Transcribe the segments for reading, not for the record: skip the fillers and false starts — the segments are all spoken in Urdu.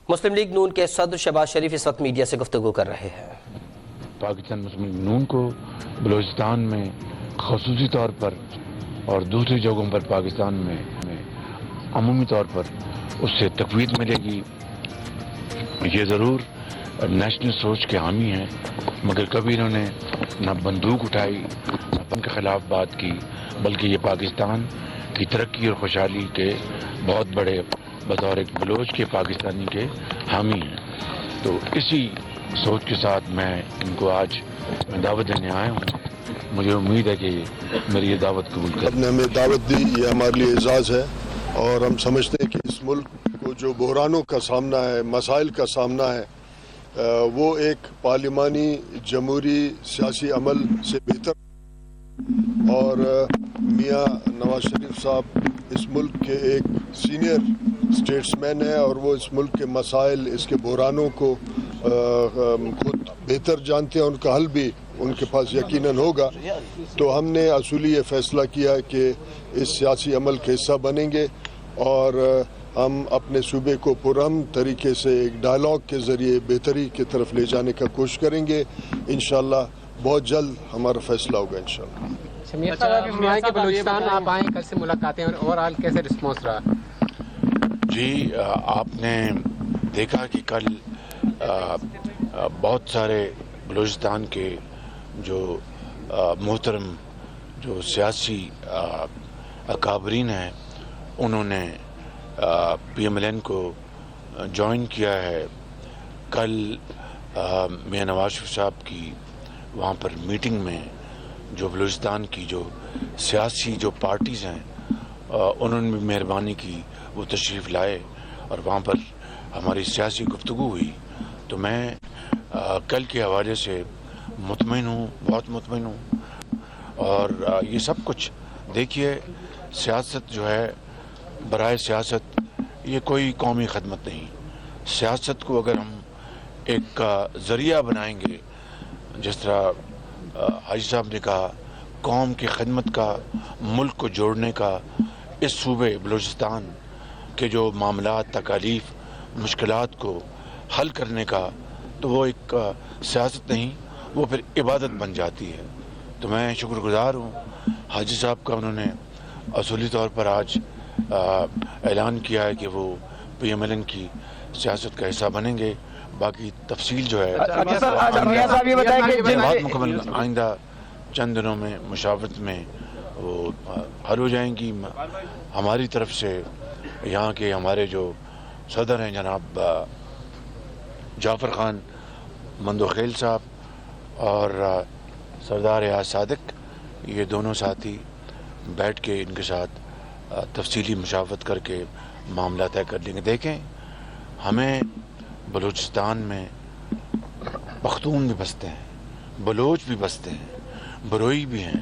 مسلم لیگ نون کے صدر شہباز شریف اس وقت میڈیا سے گفتگو کر رہے ہیں۔ پاکستان مسلم لیگ نون کو بلوچستان میں خصوصی طور پر اور دوسری جگہوں پر پاکستان میں عمومی طور پر اس سے تقویت ملے گی۔ یہ ضرور نیشنل سوچ کے حامی ہیں، مگر کبھی انہوں نے نہ بندوق اٹھائی نہ ان کے خلاف بات کی، بلکہ یہ پاکستان کی ترقی اور خوشحالی کے بہت بڑے بطور ایک بلوچ کے پاکستانی کے حامی ہیں۔ تو اسی سوچ کے ساتھ میں ان کو آج دعوت دینے آیا ہوں۔ مجھے امید ہے کہ میری یہ دعوت قبول کریں۔ آپ نے ہمیں دعوت دی، یہ ہمارے لیے اعزاز ہے، اور ہم سمجھتے ہیں کہ اس ملک کو جو بحرانوں کا سامنا ہے، مسائل کا سامنا ہے، وہ ایک پارلیمانی جمہوری سیاسی عمل سے بہتر، اور میاں نواز شریف صاحب اس ملک کے ایک سینئر اسٹیٹس مین ہیں، اور وہ اس ملک کے مسائل، اس کے بحرانوں کو خود بہتر جانتے ہیں، ان کا حل بھی ان کے پاس یقیناً ہوگا۔ تو ہم نے اصولی یہ فیصلہ کیا کہ اس سیاسی عمل کا حصہ بنیں گے، اور ہم اپنے صوبے کو پرامن طریقے سے ایک ڈائلاگ کے ذریعے بہتری کی طرف لے جانے کا کوشش کریں گے۔ انشاءاللہ بہت جلد ہمارا فیصلہ ہوگا انشاءاللہ۔ میاں صاحب کہ بلوچستان آپ آئیں، کل سے ملاقاتیں، اور اوورآل کیسے رسپانس رہا؟ جی، آپ نے دیکھا کہ کل بہت سارے بلوچستان کے جو محترم جو سیاسی اکابرین ہیں، انہوں نے پی ایم ایل این کو جوائن کیا ہے۔ کل میاں نواز شریف صاحب کی وہاں پر میٹنگ میں جو بلوچستان کی جو سیاسی جو پارٹیز ہیں، انہوں نے بھی مہربانی کی، وہ تشریف لائے اور وہاں پر ہماری سیاسی گفتگو ہوئی۔ تو میں کل کے حوالے سے مطمئن ہوں، بہت مطمئن ہوں۔ اور یہ سب کچھ دیکھیے، سیاست جو ہے، برائے سیاست یہ کوئی قومی خدمت نہیں۔ سیاست کو اگر ہم ایک ذریعہ بنائیں گے، جس طرح حاجی صاحب نے کہا، قوم کی خدمت کا، ملک کو جوڑنے کا، اس صوبے بلوچستان کے جو معاملات، تکالیف، مشکلات کو حل کرنے کا، تو وہ ایک سیاست نہیں، وہ پھر عبادت بن جاتی ہے۔ تو میں شکر گزار ہوں حاجی صاحب کا، انہوں نے اصولی طور پر آج اعلان کیا ہے کہ وہ پی ایم ایل این کی سیاست کا حصہ بنیں گے۔ باقی تفصیل جو ہے بات مکمل آئندہ چند دنوں میں مشاورت میں وہ حل ہو جائیں گی۔ ہماری طرف سے یہاں کے ہمارے جو صدر ہیں جناب جعفر خان مندوخیل صاحب اور سردار ریاض صادق، یہ دونوں ساتھی بیٹھ کے ان کے ساتھ تفصیلی مشاورت کر کے معاملہ طے کر لیں گے۔ دیکھیں، ہمیں بلوچستان میں پختون بھی بستے ہیں، بلوچ بھی بستے ہیں، بروئی بھی ہیں،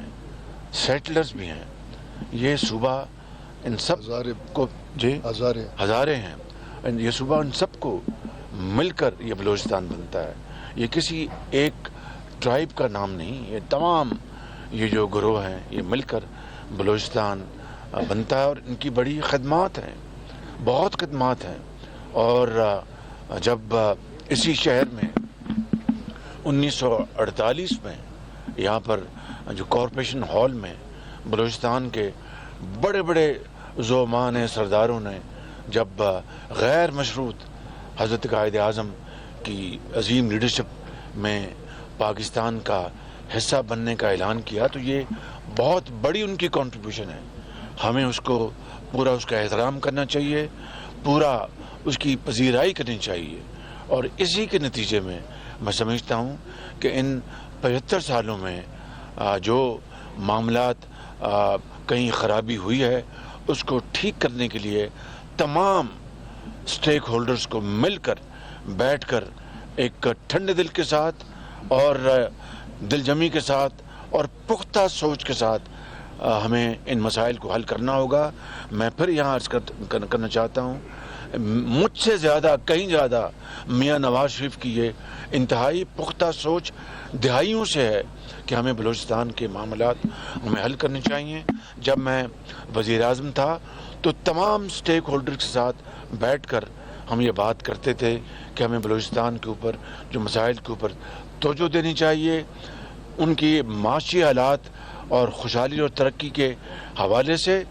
سیٹلرز بھی ہیں۔ یہ صوبہ ان سب کو ہزارے ہیں، یہ صوبہ ان سب کو مل کر یہ بلوچستان بنتا ہے۔ یہ کسی ایک ٹرائب کا نام نہیں، یہ تمام یہ جو گروہ ہیں یہ مل کر بلوچستان بنتا ہے، اور ان کی بڑی خدمات ہیں، بہت خدمات ہیں۔ اور جب اسی شہر میں 1948 میں یہاں پر جو کارپوریشن ہال میں بلوچستان کے بڑے بڑے زعماء نے، سرداروں نے جب غیر مشروط حضرت قائد اعظم کی عظیم لیڈرشپ میں پاکستان کا حصہ بننے کا اعلان کیا، تو یہ بہت بڑی ان کی کنٹریبیوشن ہے۔ ہمیں اس کو پورا اس کا احترام کرنا چاہیے، پورا اس کی پذیرائی کرنی چاہیے۔ اور اسی کے نتیجے میں میں سمجھتا ہوں کہ ان 75 سالوں میں جو معاملات کہیں خرابی ہوئی ہے، اس کو ٹھیک کرنے کے لیے تمام سٹیک ہولڈرز کو مل کر بیٹھ کر ایک ٹھنڈے دل کے ساتھ اور دل جمی کے ساتھ اور پختہ سوچ کے ساتھ ہمیں ان مسائل کو حل کرنا ہوگا۔ میں پھر یہاں عرض کرنا چاہتا ہوں، مجھ سے زیادہ، کہیں زیادہ میاں نواز شریف کی یہ انتہائی پختہ سوچ دہائیوں سے ہے کہ ہمیں بلوچستان کے معاملات ہمیں حل کرنے چاہیے۔ جب میں وزیر اعظم تھا تو تمام سٹیک ہولڈر کے ساتھ بیٹھ کر ہم یہ بات کرتے تھے کہ ہمیں بلوچستان کے اوپر جو مسائل کے اوپر توجہ دینی چاہیے، ان کی معاشی حالات اور خوشحالی اور ترقی کے حوالے سے،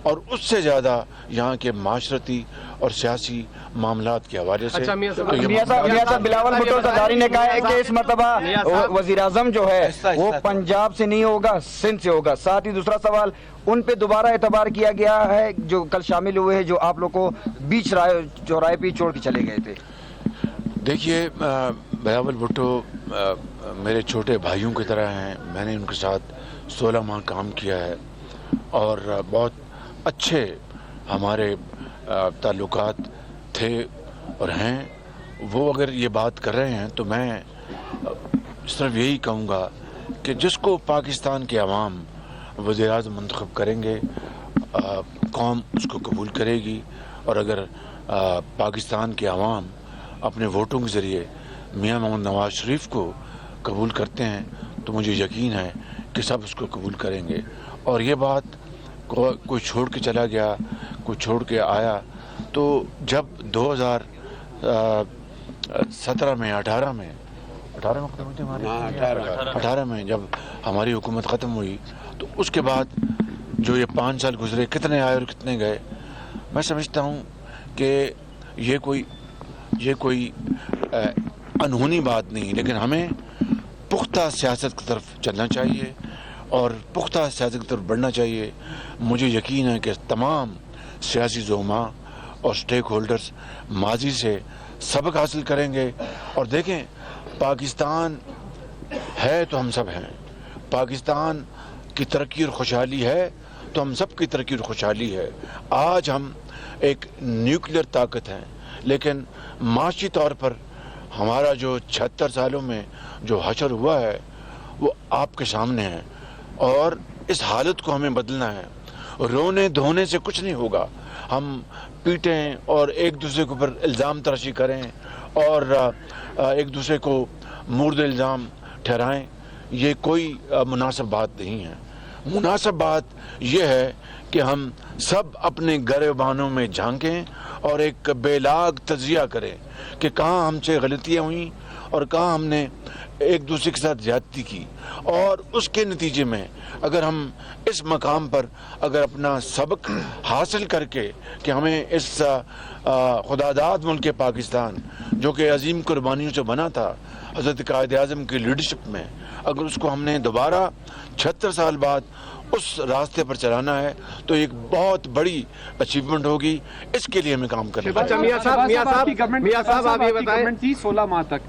اور اس سے زیادہ یہاں کے معاشرتی اور سیاسی معاملات کے حوالے سے۔ اچھا میاں صاحب، تو یہ میاں صاحب بلاول بھٹو زرداری نے کہا ہے کہ اس مرتبہ وزیر اعظم جو ہے وہ پنجاب سے نہیں ہوگا، سندھ سے ہوگا۔ ساتھ ہی دوسرا سوال، ان پہ دوبارہ اعتبار کیا گیا ہے جو کل شامل ہوئے ہیں، جو آپ لوگ کو بیچ چوراہے پہ چھوڑ کے چلے گئے تھے۔ دیکھیے، بلاول بھٹو میرے چھوٹے بھائیوں کی طرح ہیں، میں نے ان کے ساتھ 16 ماہ کام کیا ہے اور بہت اچھے ہمارے تعلقات تھے اور ہیں۔ وہ اگر یہ بات کر رہے ہیں تو میں صرف یہی کہوں گا کہ جس کو پاکستان کے عوام وزیر اعظم منتخب کریں گے، قوم اس کو قبول کرے گی، اور اگر پاکستان کے عوام اپنے ووٹوں کے ذریعے میاں محمد نواز شریف کو قبول کرتے ہیں تو مجھے یقین ہے کہ سب اس کو قبول کریں گے۔ اور یہ بات کوئی چھوڑ کے چلا گیا، کوئی چھوڑ کے آیا، تو جب 2017 میں 18 میں جب ہماری حکومت ختم ہوئی تو اس کے بعد جو یہ 5 سال گزرے، کتنے آئے اور کتنے گئے، میں سمجھتا ہوں کہ یہ کوئی انہونی بات نہیں، لیکن ہمیں پختہ سیاست کی طرف چلنا چاہیے اور پختہ سیاست کی طرف بڑھنا چاہیے۔ مجھے یقین ہے کہ تمام سیاسی زعماء اور سٹیک ہولڈرز ماضی سے سبق حاصل کریں گے، اور دیکھیں پاکستان ہے تو ہم سب ہیں، پاکستان کی ترقی اور خوشحالی ہے تو ہم سب کی ترقی اور خوشحالی ہے۔ آج ہم ایک نیوکلیئر طاقت ہیں، لیکن معاشی طور پر ہمارا جو 76 سالوں میں جو حشر ہوا ہے وہ آپ کے سامنے ہے، اور اس حالت کو ہمیں بدلنا ہے۔ رونے دھونے سے کچھ نہیں ہوگا، ہم پیٹیں اور ایک دوسرے کے اوپر الزام تراشی کریں اور ایک دوسرے کو مورد الزام ٹھہرائیں، یہ کوئی مناسب بات نہیں ہے۔ مناسب بات یہ ہے کہ ہم سب اپنے گریبانوں میں جھانکیں اور ایک بے لاگ تجزیہ کریں کہ کہاں ہم سے غلطیاں ہوئیں اور کہاں ہم نے ایک دوسرے کے ساتھ زیادتی کی، اور اس کے نتیجے میں اگر ہم اس مقام پر اگر اپنا سبق حاصل کر کے کہ ہمیں اس خداداد ملک پاکستان جو کہ عظیم قربانیوں سے بنا تھا حضرت قائد اعظم کی لیڈرشپ میں، اگر اس کو ہم نے دوبارہ 76 سال بعد اس راستے پر چلانا ہے تو ایک بہت بڑی اچیومنٹ ہوگی۔ اس کے لیے ہمیں کام کرنا اچھا ہے۔ میاں صاحب آپ یہ بتائیں، گورنمنٹ تھی 16 ماہ تک،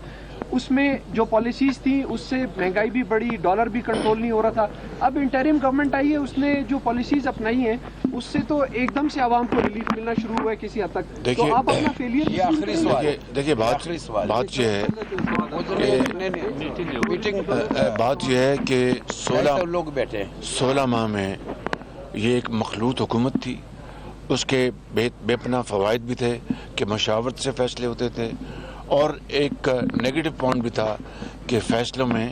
اس میں جو پالیسیز تھیں اس سے مہنگائی بھی بڑی، ڈالر بھی کنٹرول نہیں ہو رہا تھا۔ اب انٹرم گورنمنٹ آئی ہے، اس نے جو پالیسیز اپنائی ہیں اس سے تو ایک دم سے عوام کو ریلیف ملنا شروع ہوا ہے کسی حد تک۔ تو آپ اپنا فیلئر دیکھیے بات یہ ہے کہ 16 ماہ میں یہ ایک مخلوط حکومت تھی، اس کے بے پناہ فوائد بھی تھے کہ مشاورت سے فیصلے ہوتے تھے، اور ایک نیگیٹو پوائنٹ بھی تھا کہ فیصلوں میں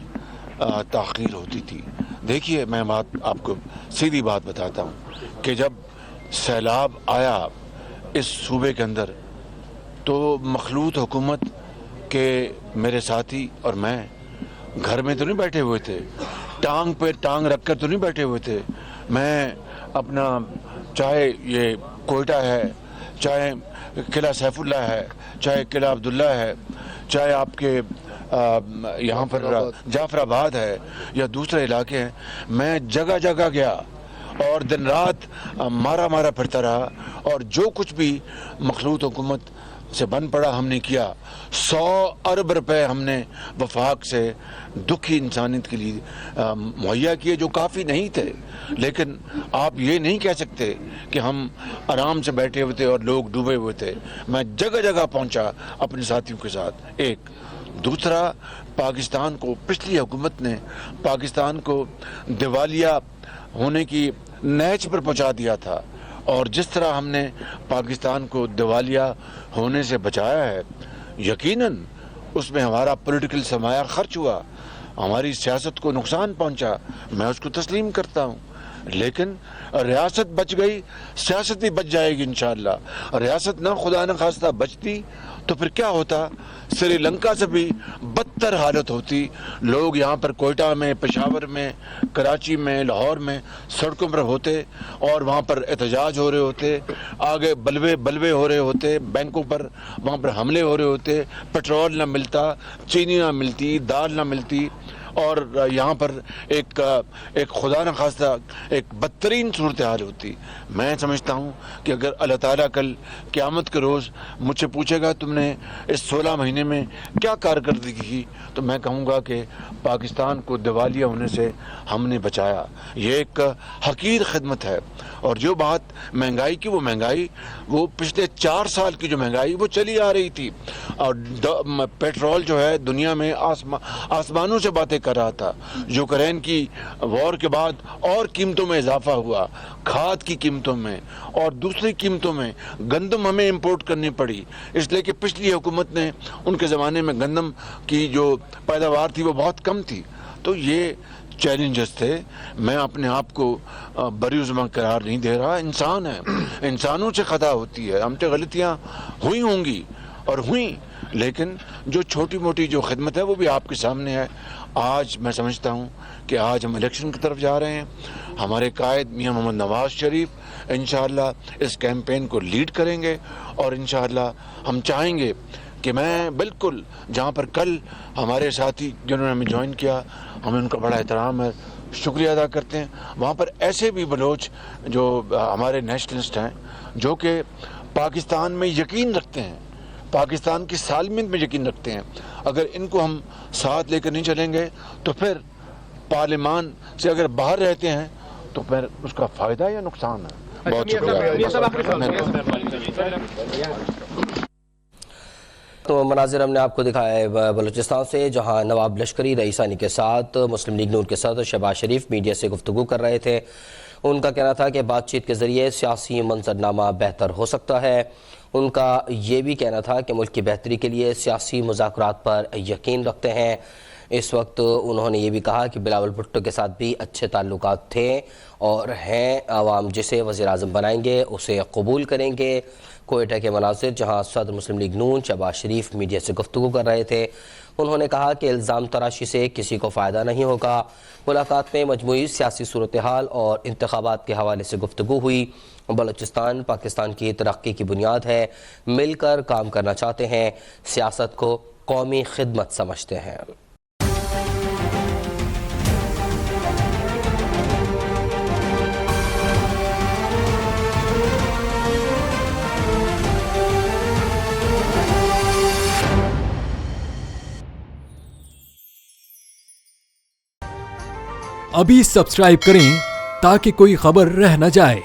تاخیر ہوتی تھی۔ دیکھیے میں آپ کو سیدھی بات بتاتا ہوں کہ جب سیلاب آیا اس صوبے کے اندر تو مخلوط حکومت کے میرے ساتھی اور میں گھر میں تو نہیں بیٹھے ہوئے تھے، ٹانگ پہ ٹانگ رکھ کر تو نہیں بیٹھے ہوئے تھے۔ میں اپنا چاہے یہ کوئٹہ ہے، چاہے قلعہ سیف اللہ ہے، چاہے قلعہ عبداللہ ہے، چاہے آپ کے یہاں پر جعفر آباد ہے یا دوسرے علاقے ہیں، میں جگہ جگہ گیا اور دن رات مارا پھرتا رہا، اور جو کچھ بھی مخلوط حکومت سے بن پڑا ہم نے کیا۔ 100 ارب روپے ہم نے وفاق سے دکھی انسانیت کے لیے مہیا کیے، جو کافی نہیں تھے، لیکن آپ یہ نہیں کہہ سکتے کہ ہم آرام سے بیٹھے ہوئے تھے اور لوگ ڈوبے ہوئے تھے۔ میں جگہ جگہ پہنچا اپنے ساتھیوں کے ساتھ۔ ایک دوسرا، پاکستان کو پچھلی حکومت نے پاکستان کو دیوالیہ ہونے کی نیچ پر پہنچا دیا تھا، اور جس طرح ہم نے پاکستان کو دیوالیہ ہونے سے بچایا ہے، یقیناً اس میں ہمارا پولیٹیکل سرمایہ خرچ ہوا، ہماری سیاست کو نقصان پہنچا، میں اس کو تسلیم کرتا ہوں، لیکن ریاست بچ گئی, سیاست بھی بچ جائے گی انشاءاللہ. ریاست نہ خدا نہ خواستہ بچتی تو پھر کیا ہوتا, سری لنکا سے بھی بدتر حالت ہوتی. لوگ یہاں پر کوئٹہ میں, پشاور میں, کراچی میں, لاہور میں سڑکوں پر ہوتے اور وہاں پر احتجاج ہو رہے ہوتے, آگے بلوے ہو رہے ہوتے, بینکوں پر وہاں پر حملے ہو رہے ہوتے, پیٹرول نہ ملتا, چینی نہ ملتی, دال نہ ملتی, اور یہاں پر ایک خدا نہ خواستہ ایک بدترین صورتحال ہوتی. میں سمجھتا ہوں کہ اگر اللہ تعالیٰ کل قیامت کے روز مجھ سے پوچھے گا تم نے اس 16 مہینے میں کیا کارکردگی کی, تو میں کہوں گا کہ پاکستان کو دیوالیہ ہونے سے ہم نے بچایا. یہ ایک حقیر خدمت ہے. اور جو بات مہنگائی کی, وہ مہنگائی وہ پچھلے 4 سال کی جو مہنگائی وہ چلی آ رہی تھی. اور پیٹرول جو ہے دنیا میں آسمانوں سے باتیں کر رہا تھا. یوکرین کی وار کے بعد اور قیمتوں میں اضافہ ہوا, کھاد کی قیمتوں میں اور دوسری قیمتوں میں. گندم ہمیں امپورٹ کرنی پڑی اس لیے کہ پچھلی حکومت نے, ان کے زمانے میں گندم کی جو پیداوار تھی وہ بہت کم تھی. تو یہ چیلنجز تھے. میں اپنے آپ کو بری عظمہ قرار نہیں دے رہا. انسان ہے, انسانوں سے خطا ہوتی ہے, ہم سے غلطیاں ہوئی ہوں گی اور ہوئیں, لیکن جو چھوٹی موٹی جو خدمت ہے وہ بھی آپ کے سامنے ہے. آج میں سمجھتا ہوں کہ آج ہم الیکشن کی طرف جا رہے ہیں. ہمارے قائد میاں محمد نواز شریف انشاءاللہ اس کیمپین کو لیڈ کریں گے, اور انشاءاللہ ہم چاہیں گے کہ میں بالکل جہاں پر کل ہمارے ساتھی جنہوں نے ہمیں جوائن کیا, ہمیں ان کا بڑا احترام ہے, شکریہ ادا کرتے ہیں. وہاں پر ایسے بھی بلوچ جو ہمارے نیشنلسٹ ہیں جو کہ پاکستان میں یقین رکھتے ہیں, پاکستان کی سالمیت میں یقین رکھتے ہیں, اگر ان کو ہم ساتھ لے کر نہیں چلیں گے تو پھر پارلیمان سے اگر باہر رہتے ہیں تو پھر اس کا فائدہ یا نقصان ہے. بہت شکریہ. تو مناظر ہم نے آپ کو دکھایا ہے بلوچستان سے, جہاں نواب لشکری رئیسانی کے ساتھ مسلم لیگ نون کے صدر شہباز شریف میڈیا سے گفتگو کر رہے تھے. ان کا کہنا تھا کہ بات چیت کے ذریعے سیاسی منظرنامہ بہتر ہو سکتا ہے. ان کا یہ بھی کہنا تھا کہ ملک کی بہتری کے لیے سیاسی مذاکرات پر یقین رکھتے ہیں. اس وقت انہوں نے یہ بھی کہا کہ بلاول بھٹو کے ساتھ بھی اچھے تعلقات تھے اور ہیں. عوام جسے وزیر اعظم بنائیں گے اسے قبول کریں گے. کوئٹہ کے مناظر جہاں صدر مسلم لیگ نون شہباز شریف میڈیا سے گفتگو کر رہے تھے. انہوں نے کہا کہ الزام تراشی سے کسی کو فائدہ نہیں ہوگا. ملاقات میں مجموعی سیاسی صورتحال اور انتخابات کے حوالے سے گفتگو ہوئی. بلوچستان پاکستان کی ترقی کی بنیاد ہے, مل کر کام کرنا چاہتے ہیں, سیاست کو قومی خدمت سمجھتے ہیں. ابھی سبسکرائب کریں تاکہ کوئی خبر رہ نہ جائے.